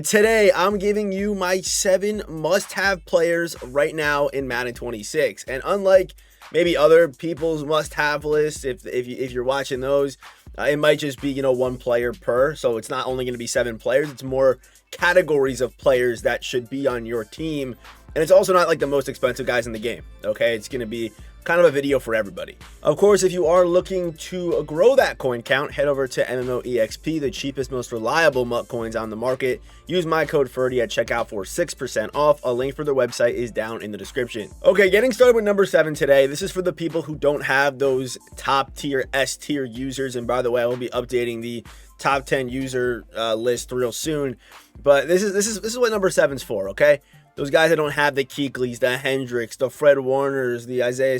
Today, I'm giving you my 7 must-have players right now in Madden 26. And unlike maybe other people's must-have lists, if you're watching those, it might just be, one player per. So it's not only going to be 7 players. It's more categories of players that should be on your team. And it's also not like the most expensive guys in the game, okay? It's going to be kind of a video for everybody. Of course, if you are looking to grow that coin count, head over to MMOEXP, the cheapest, most reliable MUT coins on the market. Use my code FERDY at checkout for 6% off. A link for their website is down in the description. Okay, getting started with number 7 today. This is for the people who don't have those top tier, S tier users. And by the way, I will be updating the top 10 user list real soon. But this is what number 7's for, okay? Those guys that don't have the Kuechly's, the Hendricks, the Fred Warners, the Isaiah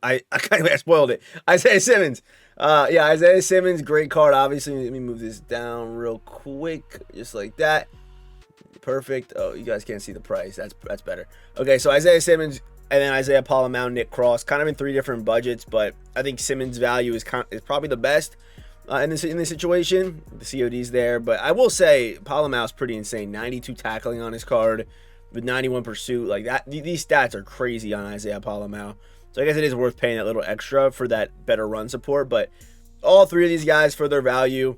I kind of spoiled it. Isaiah Simmons. Yeah, Isaiah Simmons, great card, obviously. Let me move this down real quick, just like that. Perfect. Oh, you guys can't see the price. That's better. Okay, so Isaiah Simmons and then Isaiah Palamau, Nick Cross, kind of in 3 different budgets, but I think Simmons' value is probably the best in this situation. The COD's there, but I will say Palamau's pretty insane. 92 tackling on his card, with 91 pursuit, like that. These stats are crazy on Isaiah Palamau. So I guess it is worth paying that little extra for that better run support. But all 3 of these guys, for their value,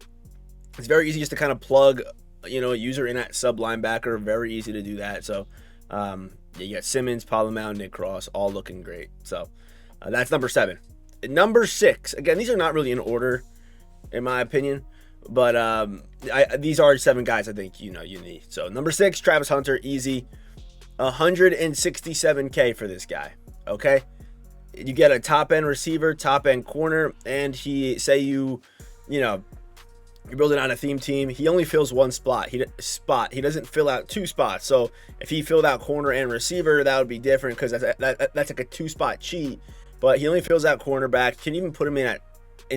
it's very easy just to kind of plug, a user in at sub linebacker. Very easy to do that. So yeah, you got Simmons, Palamau, Nick Cross, all looking great. So that's number 7. Number 6. Again, these are not really in order, in my opinion. But these are 7 guys I think you need. So number 6, Travis Hunter, easy. 167K for this guy. Okay, you get a top end receiver, top end corner, and you're building on a theme team. He only fills 1 spot. He doesn't fill out 2 spots. So if he filled out corner and receiver, that would be different because that's like a 2-spot cheat. But he only fills out cornerback. Can even put him in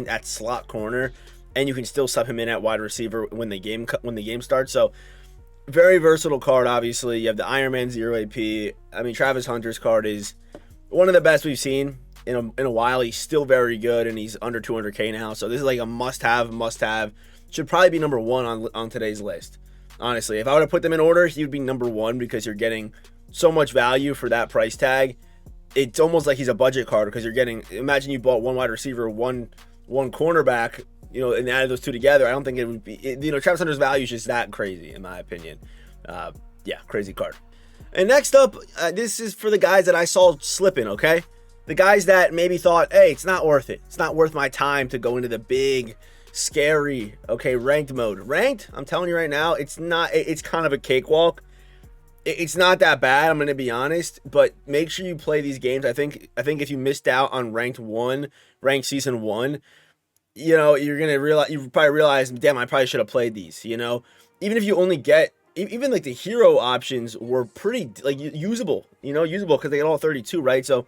at slot corner, and you can still sub him in at wide receiver when the game starts. So very versatile card. Obviously, you have the Iron Man 0 AP. I mean, Travis Hunter's card is one of the best we've seen in a while. He's still very good, and he's under 200K now. So this is like a must-have. Should probably be number 1 on today's list. Honestly, if I were to put them in order, he would be number 1 because you're getting so much value for that price tag. It's almost like he's a budget card because you're getting. Imagine you bought 1 wide receiver, one cornerback, and added those 2 together. I don't think it would be, Travis Hunter's value is just that crazy, in my opinion. Yeah, crazy card. And next up, this is for the guys that I saw slipping, okay? The guys that maybe thought, hey, it's not worth it. It's not worth my time to go into the big, scary, okay, ranked mode. Ranked, I'm telling you right now, it's not, it's kind of a cakewalk. It's not that bad, I'm going to be honest, but make sure you play these games. I think if you missed out on ranked season 1, you're gonna realize, you probably realize, damn, I probably should have played these. Even if you only get, even like the hero options were pretty like usable, usable because they get all 32, right? So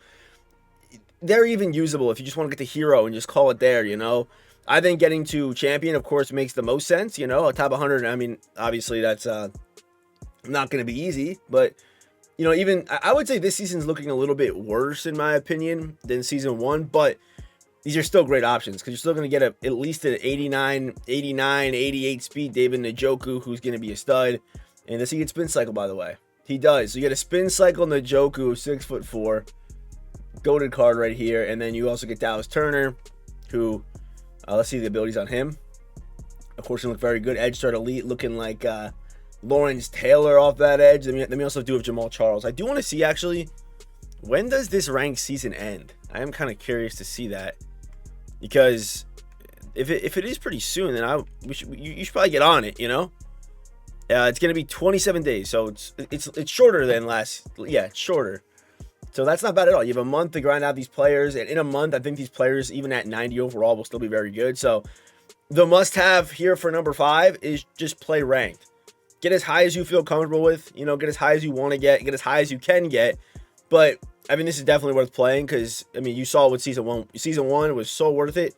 they're even usable if you just want to get the hero and just call it there. I think getting to champion, of course, makes the most sense. A top 100. I mean, obviously that's not going to be easy, but even I would say this season's looking a little bit worse in my opinion than season 1, but these are still great options because you're still going to get at least an 89, 88 speed David Njoku, who's going to be a stud. And does he get spin cycle, by the way? He does. So you get a spin cycle Njoku, 6'4", goated card right here. And then you also get Dallas Turner, who, let's see the abilities on him. Of course, he look very good. Edge start elite, looking like Lawrence Taylor off that edge. Let me also do with Jamal Charles. I do want to see, actually, when does this ranked season end? I am kind of curious to see that. Because if it is pretty soon, then you should probably get on it. It's gonna be 27 days, so it's shorter than last. Yeah, it's shorter, so that's not bad at all. You have a month to grind out these players, and in a month, I think these players, even at 90 overall, will still be very good. So the must-have here for number 5 is just play ranked. Get as high as you feel comfortable with. Get as high as you want to get as high as you can get. But I mean, this is definitely worth playing because, I mean, you saw with season 1. Season 1 was so worth it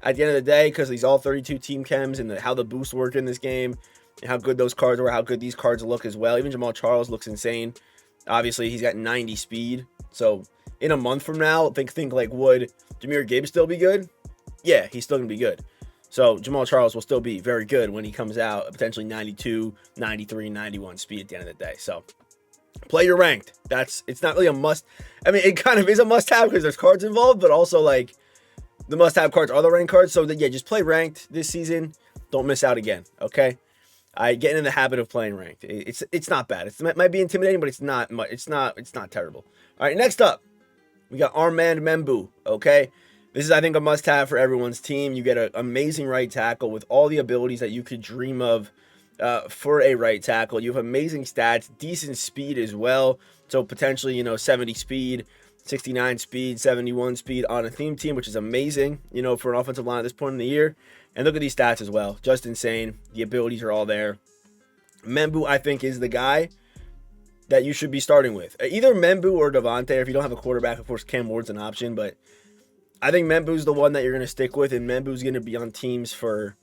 at the end of the day because these all 32 team chems and how the boost worked in this game and how good those cards were, how good these cards look as well. Even Jamal Charles looks insane. Obviously, he's got 90 speed. So in a month from now, think like, would Jahmyr Gibbs still be good? Yeah, he's still going to be good. So Jamal Charles will still be very good when he comes out, potentially 92, 93, 91 speed at the end of the day. So play your ranked. It's not really a must. I mean, it kind of is a must-have because there's cards involved, but also like the must-have cards are the ranked cards. So yeah, just play ranked this season. Don't miss out again. Okay. I get in the habit of playing ranked. It's not bad. It might be intimidating, but it's not terrible. All right, next up, we got Armand Membou. Okay. This is, I think, a must-have for everyone's team. You get an amazing right tackle with all the abilities that you could dream of for a right tackle. You have amazing stats, decent speed as well. So potentially, 70 speed, 69 speed, 71 speed on a theme team, which is amazing, for an offensive line at this point in the year. And look at these stats as well. Just insane. The abilities are all there. Membou, I think, is the guy that you should be starting with. Either Membou or Devontae. If you don't have a quarterback, of course, Cam Ward's an option, but I think Membou's the one that you're going to stick with, and Membou's going to be on teams for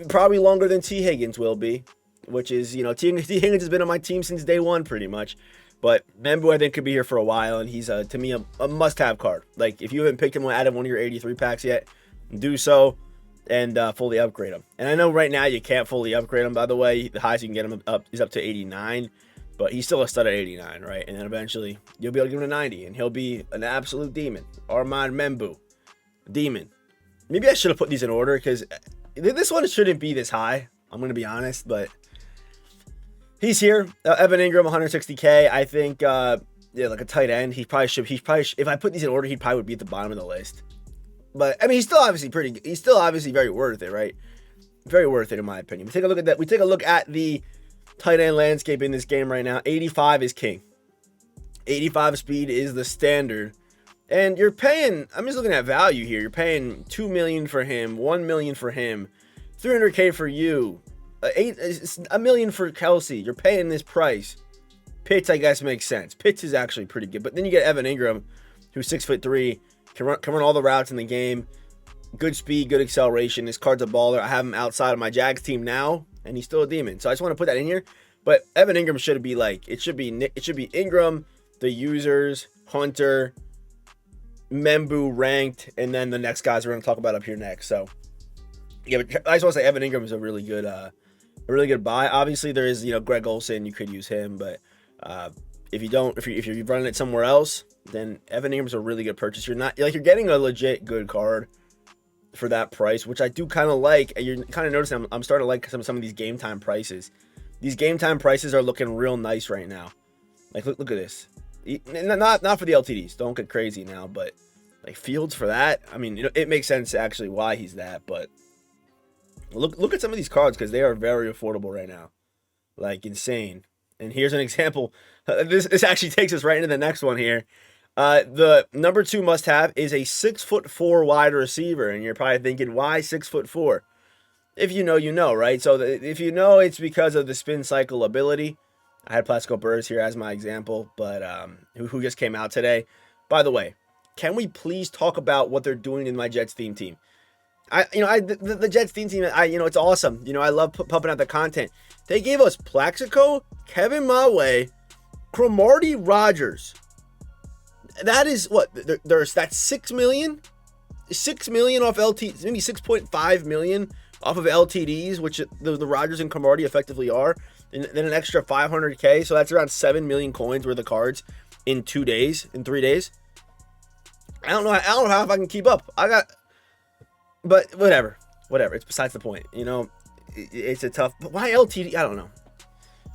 probably longer than T. Higgins will be, which is, T. Higgins has been on my team since day one pretty much. But Membou, I think, could be here for a while, and he's, to me, a must-have card. Like, if you haven't picked him out of one of your 83 packs yet, do so and fully upgrade him. And I know right now you can't fully upgrade him, by the way. The highest you can get him up is up to 89. But he's still a stud at 89, right? And then eventually you'll be able to give him a 90, and he'll be an absolute demon. Armand Membou, demon. Maybe I should have put these in order because this one shouldn't be this high. I'm going to be honest, but he's here. Evan Engram, 160K. I think, like a tight end. He probably should. If I put these in order, he probably would be at the bottom of the list. But I mean, he's still obviously very worth it, right? Very worth it in my opinion. We take a look at that. We take a look at the tight end landscape in this game right now. 85 is king. 85 speed is the standard. And you're paying, I'm just looking at value here. You're paying $2 million for him, $1 million for him, $300K for you, $1 million for Kelsey. You're paying this price. Pitts, I guess, makes sense. Pitts is actually pretty good. But then you get Evan Engram, who's 6'3", can run all the routes in the game. Good speed, good acceleration. This card's a baller. I have him outside of my Jags team now, and he's still a demon. So I just want to put that in here. But Evan Engram should be like, it should be Engram, the users, Hunter, Membou ranked, and then the next guys we're going to talk about up here next. So yeah, but I just want to say Evan Engram is a really good buy. Obviously there is, Greg Olsen, you could use him, but if you're running it somewhere else, then Evan Ingram's a really good purchase. You're getting a legit good card for that price, which I do kind of like. You're kind of noticing I'm starting to like some of these game time prices. These game time prices are looking real nice right now. Like look at this. Not for the LTDs. Don't get crazy now, but like Fields for that. I mean, it makes sense actually why he's that. But look at some of these cards because they are very affordable right now, like insane. And here's an example. This actually takes us right into the next one here. The number 2 must-have is a 6'4" wide receiver, and you're probably thinking, why 6'4"? If you know, you know, right? So if you know, it's because of the spin cycle ability. I had Plaxico Burress here as my example, but who just came out today. By the way, can we please talk about what they're doing in my Jets theme team? The Jets theme team, it's awesome. I love pumping out the content. They gave us Plaxico, Kevin Mawe, Cromartie Rogers. That is what that's $6 million. $6 million off LT, maybe 6.5 million off of LTDs, which the Rogers and Cromartie effectively are, and then an extra 500K. So that's around 7 million coins worth of cards in 3 days. I don't know how if I can keep up. But whatever. It's besides the point. It's a tough. But why LTD? I don't know.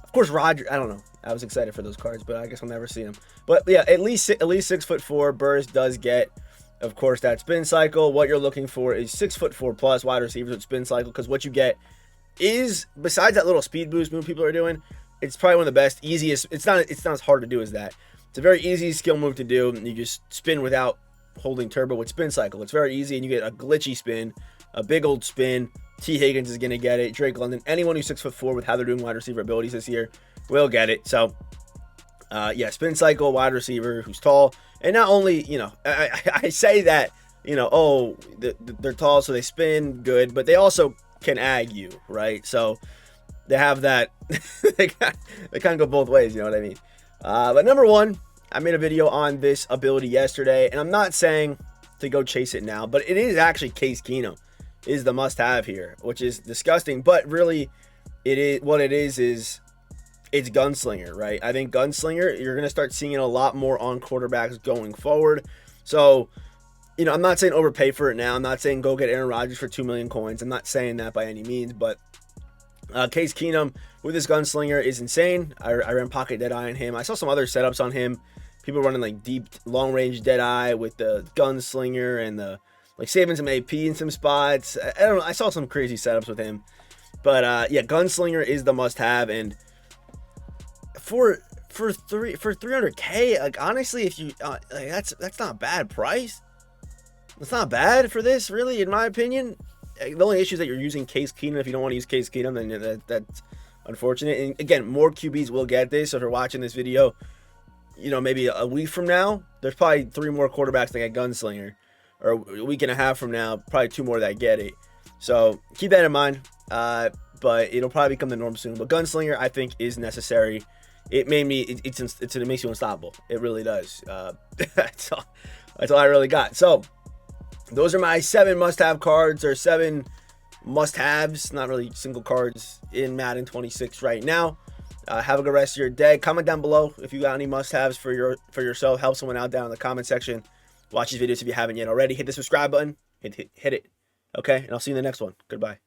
Of course, Roger. I don't know. I was excited for those cards, but I guess I'll never see them. But yeah, at least 6'4". Burress does get, of course, that spin cycle. What you're looking for is 6'4" plus wide receivers with spin cycle, because what you get is, besides that little speed boost move people are doing, it's probably one of the best, easiest. It's not as hard to do as that. It's a very easy skill move to do. You just spin without holding turbo with spin cycle. It's very easy, and you get a glitchy spin, a big old spin. T. Higgins is going to get it. Drake London, anyone who's 6'4" with how they're doing wide receiver abilities this year will get it. So, spin cycle, wide receiver who's tall. And not only, I say that, they're tall, so they spin good, but they also can ag you, right? So they have that, they kind of go both ways, you know what I mean? But number 1, I made a video on this ability yesterday, and I'm not saying to go chase it now, but it is actually Case Keenum. is the must-have here, which is disgusting. But really, it is what it is it's Gunslinger, right? I think Gunslinger, you're going to start seeing it a lot more on quarterbacks going forward. So, I'm not saying overpay for it now. I'm not saying go get Aaron Rodgers for 2 million coins. I'm not saying that by any means, but Case Keenum with his Gunslinger is insane. I ran pocket Deadeye on him. I saw some other setups on him. People running like deep, long-range Deadeye with the Gunslinger and the saving some AP in some spots. I don't know. I saw some crazy setups with him. But yeah, Gunslinger is the must-have, and for 300K, like honestly, if you that's not a bad price. It's not bad for this, really, in my opinion. The only issue is that you're using Case Keenum. If you don't want to use Case Keenum, then that's unfortunate. And again, more QBs will get this. So if you're watching this video, maybe a week from now, there's probably 3 more quarterbacks that get Gunslinger. Or a week and a half from now, probably 2 more that get it. So keep that in mind. But it'll probably become the norm soon. But Gunslinger, I think, is necessary. It made me. It makes you unstoppable. It really does. That's all I really got. So those are my 7 must-have cards, or 7 must-haves. Not really single cards in Madden 26 right now. Have a good rest of your day. Comment down below if you got any must-haves for yourself. Help someone out down in the comment section. Watch these videos if you haven't yet already. Hit the subscribe button. Hit it. Okay, and I'll see you in the next one. Goodbye.